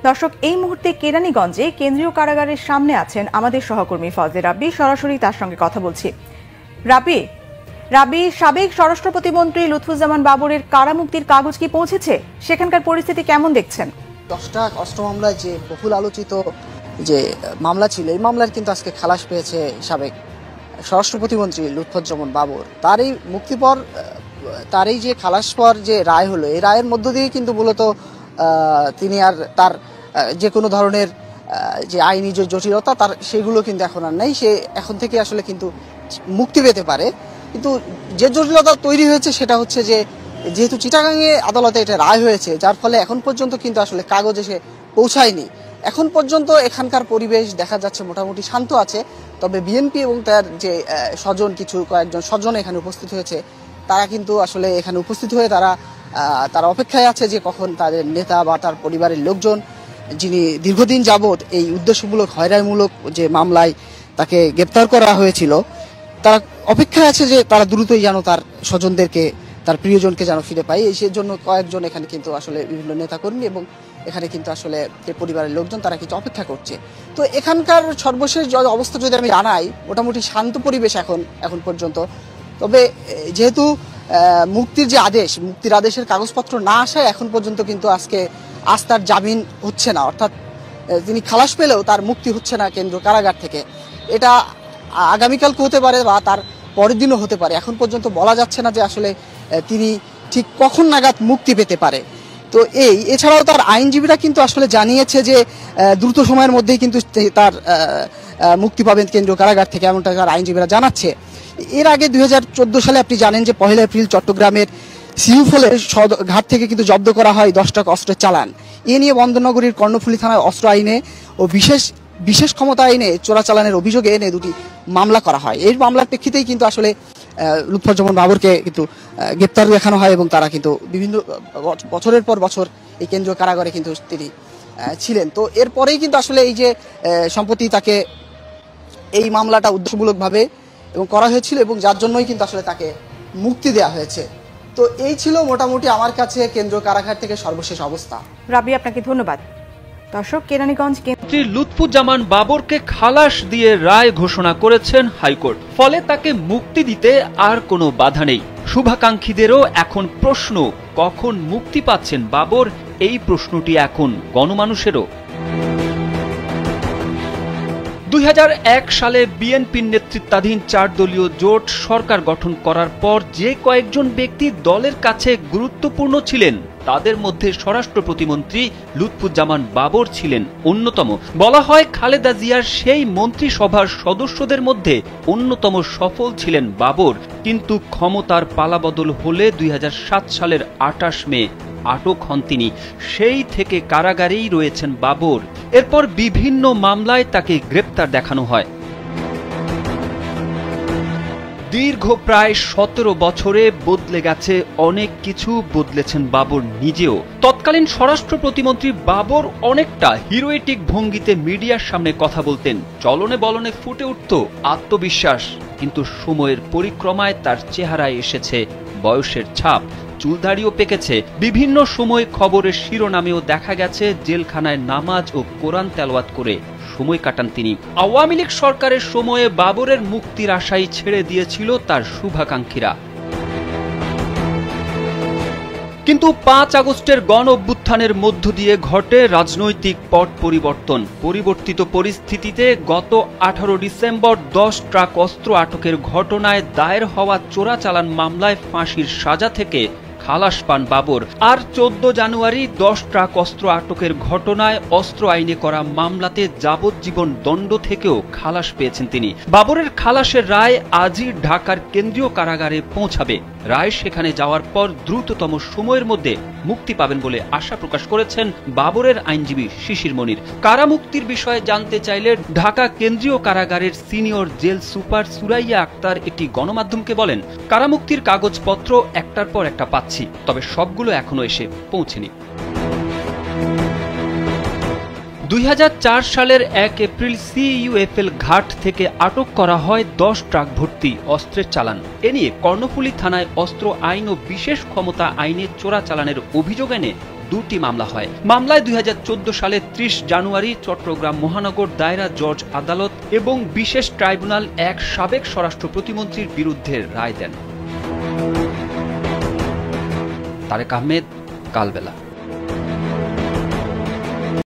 দর্শক, এই মুহূর্তে কেরানীগঞ্জে কেন্দ্রীয় কারাগারের সামনে আছেন আমাদের সহকর্মী ফজলে রাব্বি। সরাসরি তার সঙ্গে কথা বলছি। রাব্বি, সাবেক স্বরাষ্ট্র প্রতিমন্ত্রী লুৎফুজ্জামান বাবরের কারামুক্তির কাগজ কি পৌঁছেছে? সেখানকার পরিস্থিতি কেমন দেখছেন? 10টা অস্ত্র মামলায় যে বহুল আলোচিত যে মামলা ছিল, এই মামলার কিন্তু আজকে খালাস পেয়েছে সাবেক স্বরাষ্ট্র প্রতিমন্ত্রী লুৎফুজ্জামান বাবর। তার এই মুক্তির পর, তার এই যে খালাস পর যে রায় হলো, এই রায়ের মধ্য দিয়ে কিন্তু মূলত তিনি আর তার যে কোনো ধরনের যে আইনি যে জটিলতা তার সেগুলো কিন্তু এখন আর নেই। সে এখন থেকে আসলে কিন্তু মুক্তি পেতে পারে। কিন্তু যে জটিলতা তৈরি হয়েছে সেটা হচ্ছে যে যেহেতু চিটাগাংয়ে আদালতে এটা রায় হয়েছে, যার ফলে এখন পর্যন্ত কিন্তু আসলে কাগজ এসে পৌঁছায়নি। এখন পর্যন্ত এখানকার পরিবেশ দেখা যাচ্ছে মোটামুটি শান্ত আছে। তবে বিএনপি এবং তার যে স্বজন, কয়েকজন স্বজন এখানে উপস্থিত হয়েছে, তারা কিন্তু আসলে এখানে উপস্থিত হয়ে তারা অপেক্ষায় আছে যে কখন তাদের নেতা বা তার পরিবারের লোকজন, যিনি দীর্ঘদিন যাবৎ এই উদ্দেশ্যমূলক হয়রানিমূলক যে মামলায় তাকে গ্রেপ্তার করা হয়েছিল, তারা অপেক্ষায় আছে যে তারা দ্রুতই যেন তার স্বজনদেরকে, তার প্রিয়জনকে যেন ফিরে পায়। সেই জন্য কয়েকজন এখানে কিন্তু আসলে বিভিন্ন নেতাকর্মী এবং এখানে কিন্তু আসলে যে পরিবারের লোকজন, তারা কিন্তু অপেক্ষা করছে। তো এখানকার সর্বশেষ অবস্থা যদি আমি জানাই, মোটামুটি শান্ত পরিবেশ এখন পর্যন্ত। তবে যেহেতু মুক্তির আদেশের কাগজপত্র না আসায় এখন পর্যন্ত কিন্তু আজ তার জামিন হচ্ছে না, অর্থাৎ তিনি খালাস পেলেও তার মুক্তি হচ্ছে না কেন্দ্রীয় কারাগার থেকে। এটা আগামীকালকে হতে পারে বা তার পরের দিনও হতে পারে। এখন পর্যন্ত বলা যাচ্ছে না যে আসলে তিনি ঠিক কখন নাগাদ মুক্তি পেতে পারে। তো এছাড়াও তার আইনজীবীরা কিন্তু আসলে জানিয়েছে যে দ্রুত সময়ের মধ্যেই কিন্তু তার মুক্তি পাবেন কেন্দ্রীয় কারাগার থেকে, এমনটা তার আইনজীবীরা জানাচ্ছে। এর আগে 2014 সালে আপনি জানেন যে 1 এপ্রিল চট্টগ্রামের সিউফলের ঘাট থেকে কিন্তু জব্দ করা হয় 10 টাকা অস্ত্রের চালান। এ নিয়ে বন্দরনগরীর কর্ণফুলী থানায় অস্ত্র আইনে ও বিশেষ ক্ষমতা আইনে চোরাচালানের অভিযোগে এনে 2টি মামলা করা হয়। এই মামলার প্রেক্ষিতেই কিন্তু আসলে লুৎফুজ্জামান বাবরকে কিন্তু গ্রেপ্তার দেখানো হয় এবং তারা কিন্তু বিভিন্ন বছরের পর বছর এই কেন্দ্রীয় কারাগারে কিন্তু তিনি ছিলেন। তো এরপরেই কিন্তু আসলে এই যে সম্প্রতি তাকে এই মামলাটা উদ্দেশ্যমূলকভাবে এবং করা হয়েছিল এবং যার জন্যই কিন্তু আসলে তাকে মুক্তি দেওয়া হয়েছে। তো এই ছিল মোটামুটি আমার কাছে কেন্দ্রীয় কারাগার থেকে সর্বশেষ অবস্থা। রাব্বি, আপনাকে ধন্যবাদ। দর্শক, কেরানীগঞ্জ লুৎফুজ্জামান বাবরকে খালাস দিয়ে রায় ঘোষণা করেছেন হাইকোর্ট। ফলে তাকে মুক্তি দিতে আর কোনো বাধা নেই। শুভাকাঙ্ক্ষীদেরও এখন প্রশ্ন, কখন মুক্তি পাচ্ছেন বাবর? এই প্রশ্নটি এখন গণমানুষেরও। 2001 সালে বিএনপির নেতৃত্বাধীন 4 দলীয় জোট সরকার গঠন করার পর যে কয়েকজন ব্যক্তি দলের কাছে গুরুত্বপূর্ণ ছিলেন, তাদের মধ্যে স্বরাষ্ট্র প্রতিমন্ত্রী লুৎফুজ্জামান বাবর ছিলেন অন্যতম। বলা হয় খালেদা জিয়ার সেই মন্ত্রিসভার সদস্যদের মধ্যে অন্যতম সফল ছিলেন বাবর। কিন্তু ক্ষমতার পালাবদল হলে 2007 সালের 28 মে আটক হন তিনি। সেই থেকে কারাগারেই রয়েছেন বাবর। এরপর বিভিন্ন মামলায় তাকে গ্রেপ্তার দেখানো হয়। দীর্ঘ প্রায় 17 বছরে বদলে গেছে অনেক কিছু, বদলেছেন বাবর নিজেও। তৎকালীন স্বরাষ্ট্র প্রতিমন্ত্রী বাবর অনেকটা হিরোয়েটিক ভঙ্গিতে মিডিয়ার সামনে কথা বলতেন। চলনে বলনে ফুটে উঠত আত্মবিশ্বাস। কিন্তু সময়ের পরিক্রমায় তার চেহারায় এসেছে বয়সের ছাপ, চুলদাড়িও পেকেছে। বিভিন্ন সময় খবরের শিরোনামেও দেখা গেছে জেলখানায় নামাজ ও কোরআন তেলাওয়াত করে সময় কাটান তিনি। আওয়ামী লীগ সরকারের সময়ে বাবরের মুক্তির আশাই ছেড়ে দিয়েছিল তার শুভাকাঙ্ক্ষীরা। কিন্তু 5 আগস্টের গণ অভ্যুত্থানের মধ্য দিয়ে ঘটে রাজনৈতিক পট পরিবর্তন। পরিবর্তিত পরিস্থিতিতে গত 18 ডিসেম্বর 10 ট্রাক অস্ত্র আটকের ঘটনায় দায়ের হওয়া চোরাচালান মামলায় ফাঁসির সাজা থেকে খালাস পান বাবর। আর 14 জানুয়ারি 10 ট্রাক অস্ত্র আটকের ঘটনায় অস্ত্র আইনে করা মামলাতে যাবজ্জীবন দণ্ড থেকেও খালাস পেয়েছেন তিনি। বাবরের খালাসের রায় আজই ঢাকার কেন্দ্রীয় কারাগারে পৌঁছাবে। রায় সেখানে যাওয়ার পর দ্রুততম সময়ের মধ্যে মুক্তি পাবেন বলে আশা প্রকাশ করেছেন বাবরের আইনজীবী শিশির মনির। কারামুক্তির বিষয়ে জানতে চাইলে ঢাকা কেন্দ্রীয় কারাগারের senior jail super Suraiya Akter একটি গণমাধ্যমকে বলেন, কারামুক্তির কাগজপত্র একটার পর একটা পাচ্ছি, তবে সবগুলো এখনো এসে পৌঁছেনি। 2004 সালের 1 এপ্রিল সিইউএফএল ঘাট থেকে আটক করা হয় 10 ট্রাক ভর্তি অস্ত্রের চালান। এ নিয়ে কর্ণফুলী থানায় অস্ত্র আইন ও বিশেষ ক্ষমতা আইনে চোরাচালানের অভিযোগ এনে দুটি মামলা হয়। মামলায় 2014 সালে 30 জানুয়ারি চট্টগ্রাম মহানগর দায়রা জজ আদালত এবং বিশেষ ট্রাইব্যুনাল এক সাবেক স্বরাষ্ট্র প্রতিমন্ত্রীর বিরুদ্ধে রায় দেন। তারেক আহমেদ, কালবেলা।